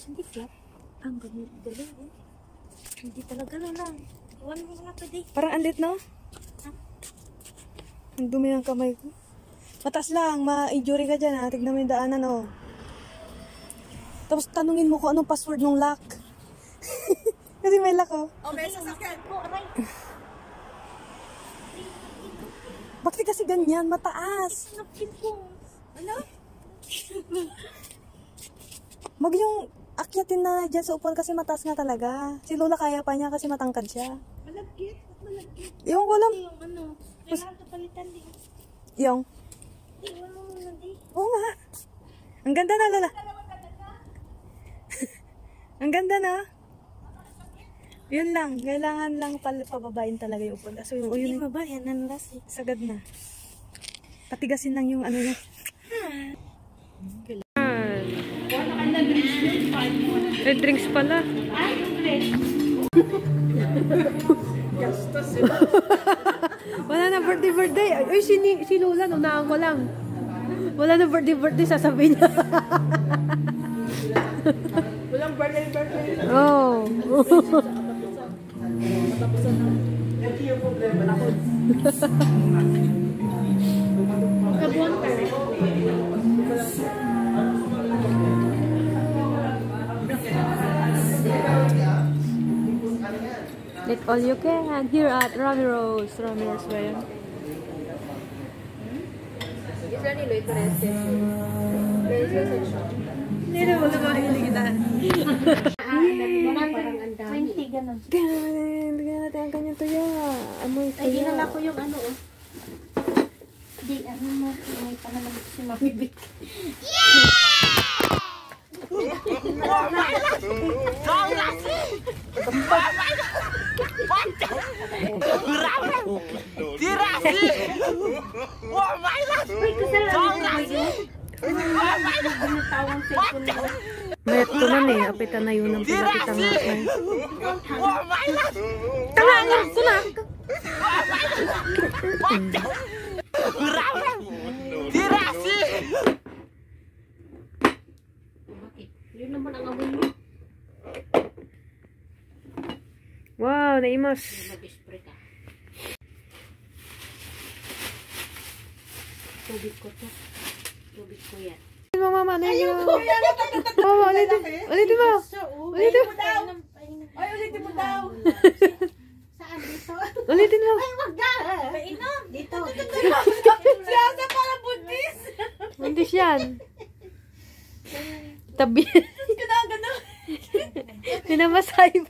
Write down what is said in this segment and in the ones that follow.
Hindi flat. Ang galing eh. Hindi talaga lang. Iwan mo nga pwede. Parang andit, no? Ang dumi ng kamay ko. Mataas lang, ma-injury ka dyan ha. Tignan mo yung daanan, oh. Tapos tanungin mo kung anong password ng lock. Kasi may lock, oh. Oh, may sasakyan ko, aray. Bakit kasi ganyan? Mataas. Napin ko. Ano? Wag yung akyatin na dyan sa upuan kasi mataas nga talaga. Si Lola kaya pa niya kasi matangkad siya. Malagkit. Malagkit. Yung ko lang. Yung ano. Kailangan ito palitan din. Yung. Iwan mo muna di. Oo nga. Ang ganda na, Lola. Ang ganda na. Yun lang. Kailangan lang pababain talaga yung upuan. So, yung Hindi babayan. Nanlas eh. sagad na. Patigasin lang yung ano niya. Red drinks pala. Ay, Gastos sila. Wala na birthday. Ay, si Lola, nunahan ko lang. Wala na birthday, sasabihin niya. walang birthday. Oh. Hindi yung problema na ako. Kabuan ka rin. Eat all you can here at Ramiro's ba yun? Is there any late Wednesday? Wednesday section? Hindi na wala mahilig kita. Parang ang dami. 20 ganun. Bigyan natin ang kanyang tuya. Amoy tuya. Ay, ginala ko yung ano oh. Di, ano mo, may panaman si Mami Vic. Mayat ko na eh. Apitan na yun ang pinakita nga. Tangangan ko na! Yun naman ang amoy mo. Wow, naimos. Mag-spray ka. Tubig ko to. Tubig ko yan. Mama, ano yun? Mama, ulitin mo. Ulitin mo. Ay, ulitin mo daw. Saan dito? Ulitin mo. Ay, wag na. Painom. Dito. Siyasa para buntis. Buntis yan. Tabi. Ginaganon. Pinamasay ba?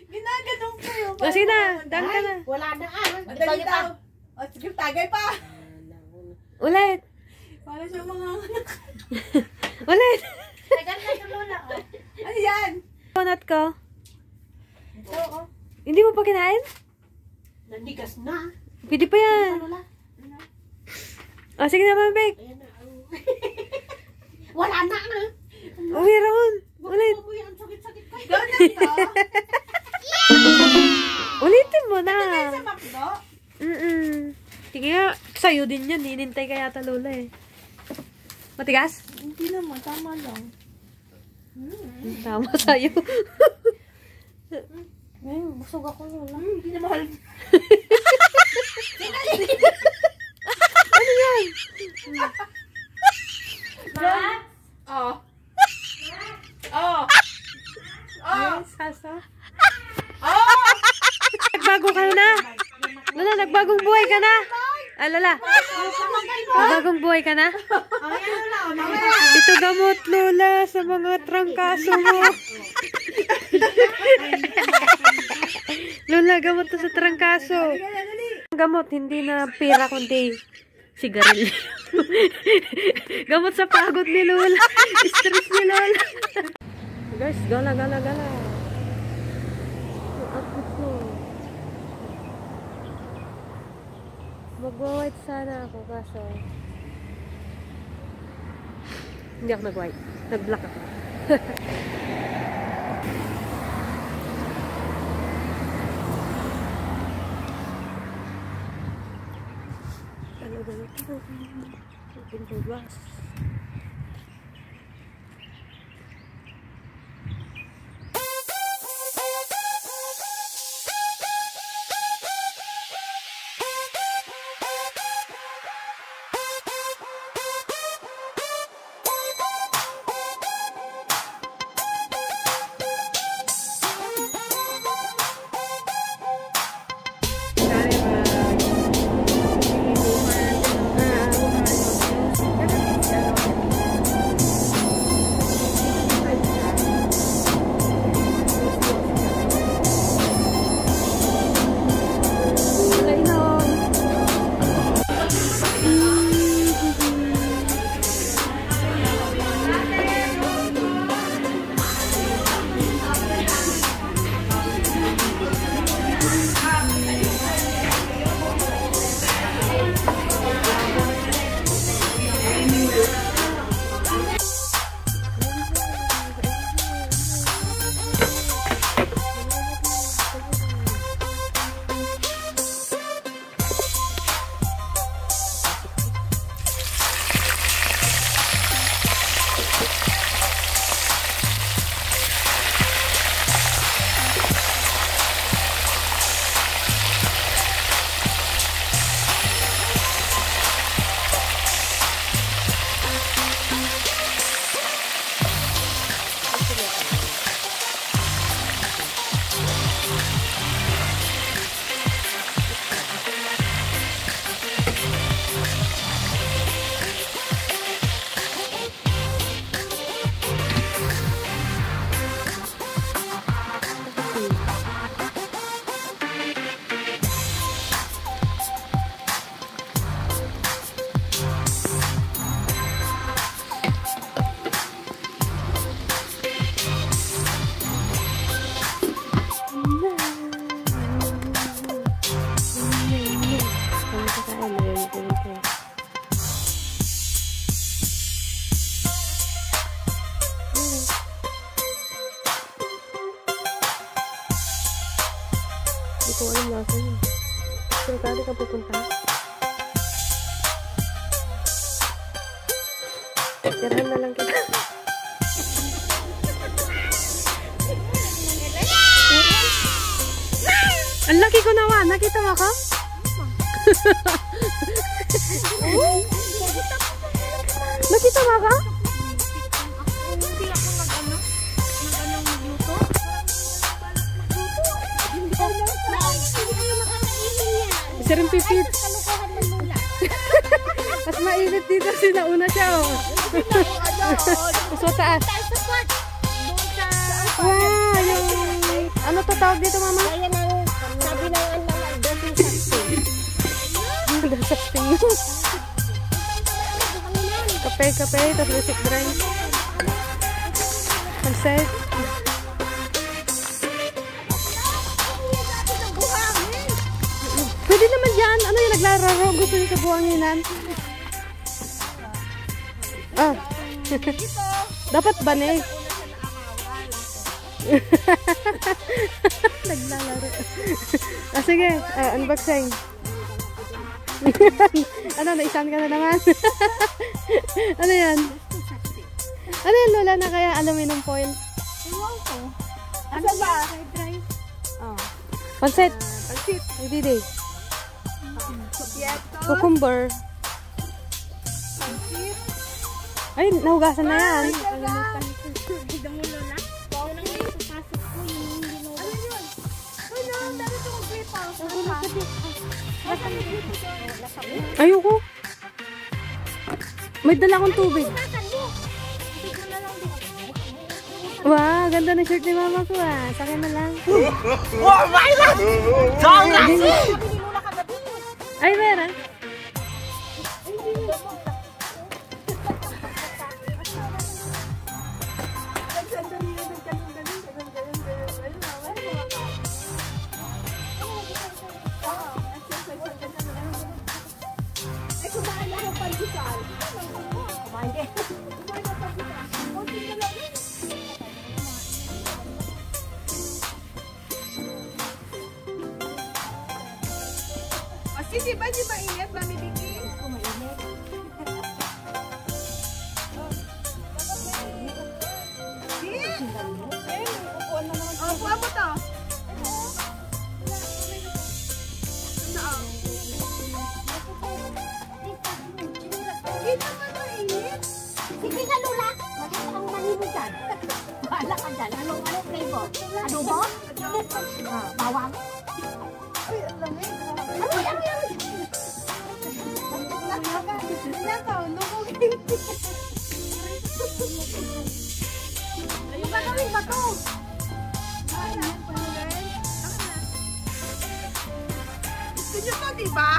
Ginaganon ko yung... O, sige na. Daan ka na. Wala na Madali daw. O, sige, tagay pa. Ulit. Para siya mga anak. Ulit. Tagal na yung lola. Ano yan? Donut ko. Oo. Hindi mo pa kinain? Nandigas na. Pwede pa yan. Lola. O, sige na, Mabek. Ayan na. Wala na. Uwi, Raon. Ulit. Ang sakit-sakit ko. Donut to? Ulitin mo na. Sa McDo? Sige nga, sa'yo din yan. Hinintay ka yata, Lola eh. Matigas? Hindi naman, tama lang. Tama sa'yo. Ay, busog ako lola. Hindi na mahal. Ano yan? Max? Oh. Oh. Yes, Sasa. Oh. Nagbago ka na? Lola, nagbagong buhay ka na? Ah, Lola. Nagbagong buhay ka na? Ito gamot, Lola, sa mga trangkaso mo. Lola, gamot to sa trangkaso. Gamot, hindi na pera, kundi sigarilyo. Gamot sa pagod ni Lola. Stress ni Lola. Guys, gala. Ang outfit ko. Mag-white sana ako, kaso hindi ako nag-white. Nag-black ako. Talaga ito. Open for glass. ko alam lasa yun. Pero kali ka pupunta. Tirahan na lang kita. Ang laki ko naman. Nakita mo ako? Nakita mo ako? Hindi ako magluto. Isa rin pipit. Mas mainit dito sinauna siya, oh. So, taas. Wow, yung... Ano to tawag dito, mama? Sabi na yung dating saksi. Dasasting. Kape, tapos basic drink. Pansit. Pwede naman yan. Ano yung naglararo? Gusto niyo sa buhanginan? Ah. Dapat banig. Naglalaro. Ah, sige. Unboxing. Ano, naisan ka na naman? Ano yan? Ano yan, Lola, na kaya aluminum foil? Ewan ko. Ano ba? Fried rice. Pansit. Pansit. Hindi day. Sopieto. Cucumber. Pansit. Ay, nahugasan na yan. Kalimutan ko. Hindi mo lola. Bawal nang yung papasok ko yung ginawa. Ano yun? Ano? Dami ito mag-gripa. Ayoko. May dala akong tubig. Wow, ganda na shirt ni mama ko ah. Sa akin na lang. Oh my God! Ay, meron. Di ba init, Mami Vicky? Kuha mo to. Hindi naman mainit. Sige ka, Lola. Maganda kang manino dyan. Bahala ka dyan. Anong flavor? Adobo? Bawang? Ay, ang lamig. Ano yan? Nakaw, lumugin. Ano ba gawin ba to? Gusto nyo to, diba?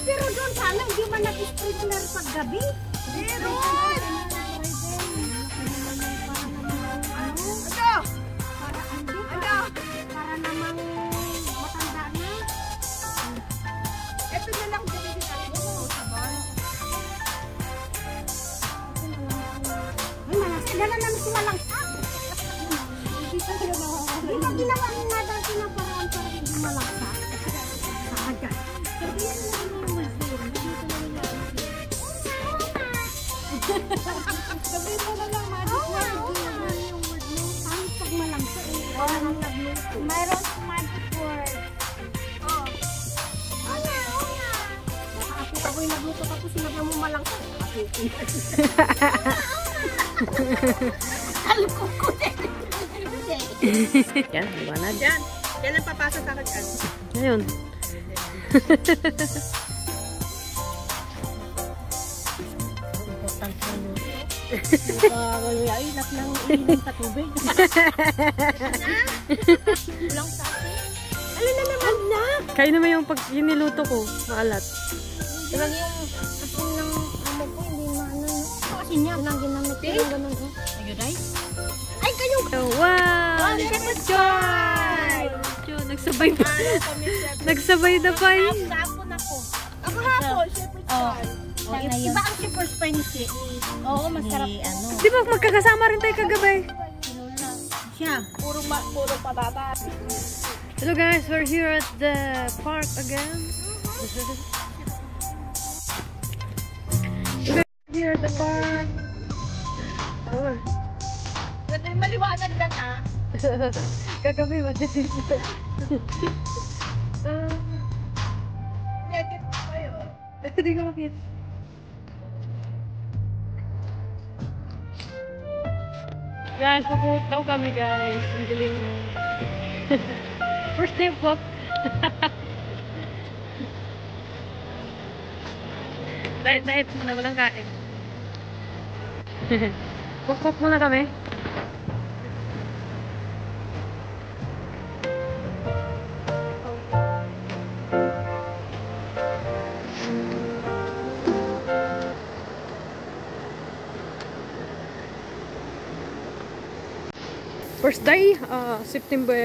Pero doon sana hindi man nag-sprinkler pag gabi. Meron! Ano? Para namang matanda na. Ito na lang din natin yung sabon. Ay, malaki. Gano'n naman si malangsak. Di ba ginawa ni nga dati na paraan para hindi malangsak? Saka sabihin mo naman yung wazir. Sabihin mo na lang, magic word. Yung word mo, kahit pag malangsak, parang nagluto. Mayroon sa magic word. Oh. Ako'y nagluto tapos sinabi mo malangsak. Alukok ko din. Yan, liwanag. Yan. Yan ang papasok sa akin. Ayun. Ilap ng inom sa tubig. Ulang sa akin. Ano na naman na? Kain naman yung pag niluto ko. Maalat. Diba yung asin ng amo ko, hindi maano. Asin niya. Nang ginamit ko yung ganun. Ayun ay? Ay, kayo! Wow! Shepherd's Joy! Nagsabay na. Nagsabay na pa eh. Hapon ako. Ako hapon, Shepherd's Joy. Iba ang Shepherd's Pie ni Oo, masarap. Di ba magkakasama rin tayo kagabi? siya. Puro patatas. Hello guys, we're here at the park again. We're here at the park. Oh. Maliwanag lang ah. Kagabi ba? Edit kayo. Hindi ko makita. Guys, pupuntaw kami guys. Ang galing. First day walk. Diet muna, walang kain. Walk muna kami. First day, September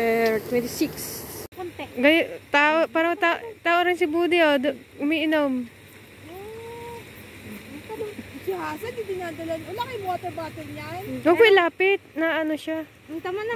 26. Gay, parang tao rin si Budi, umiinom. Si Hasan, hindi dinadalan. Wala kayong water bottle niyan? Huwag mo ilapit na ano siya. Ang tama na.